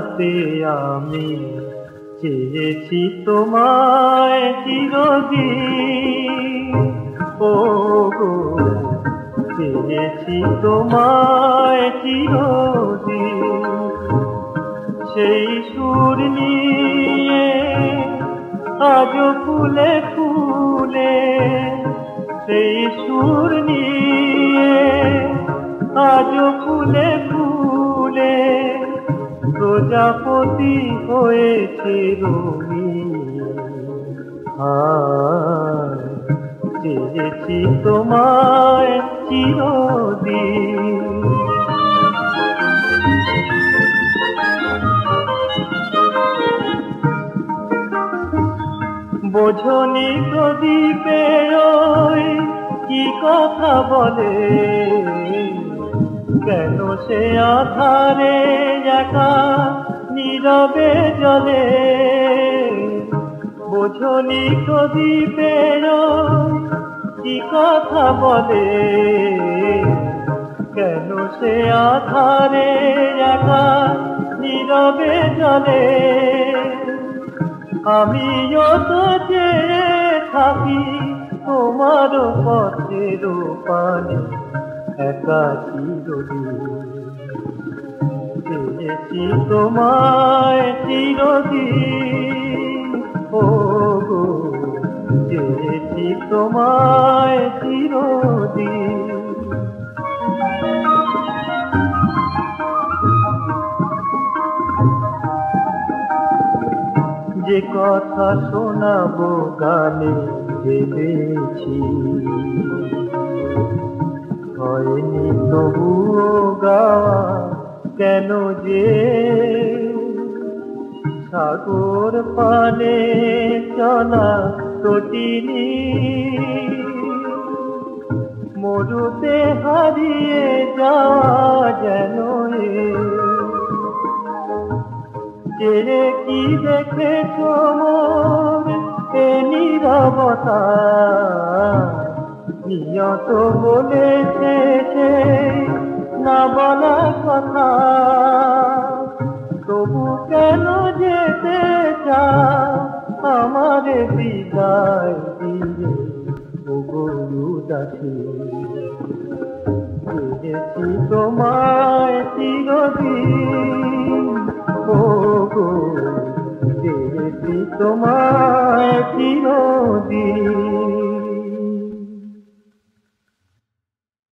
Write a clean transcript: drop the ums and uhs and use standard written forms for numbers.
রাতে আমি চেয়েছি তোমায় চিরদিন, ও গো চেয়েছি তোমায় চিরদিন। সেই সুর নিয়ে আজ ফুলে ফুলে, সেই সুর নিয়ে আজ ফুলে ফুলে প্রজাপতি হয়েছে রঙিন। চেয়েছি তোমায় চিরদিন। বোঝনি প্রদীপের কি কথা বলে, কেন সে আধারে একা নীরবে জ্বলে। বোঝনি প্রদীপের কি কথা বলে, কেন সে আধারে একা নীরবে জ্বলে। আমিও তো চেয়ে থাকি তোমার পথের পানে একা চিরদিন। চেয়েছি তোমায় চিরদিন, ও গো চেয়েছি তোমায় চিরদিন। যে কথা শোনাবো গানে ভেবেছি, হয়নি তবুও গাওয়া কেন যে। সাগর পানে চলা তটিনী, মরুতে হারিয়ে যাওয়া যেন চেয়ে কি দেখেছ মোর এ নীরবতা। নিয়ত বলেছে না বলা কথা, তবু কেন যেতে চাও আমারে বিদায় দিয়ে, ও গরুদাসী। চেয়েছি তোমায় চিরদিন, ও গো চেয়েছি তোমায়।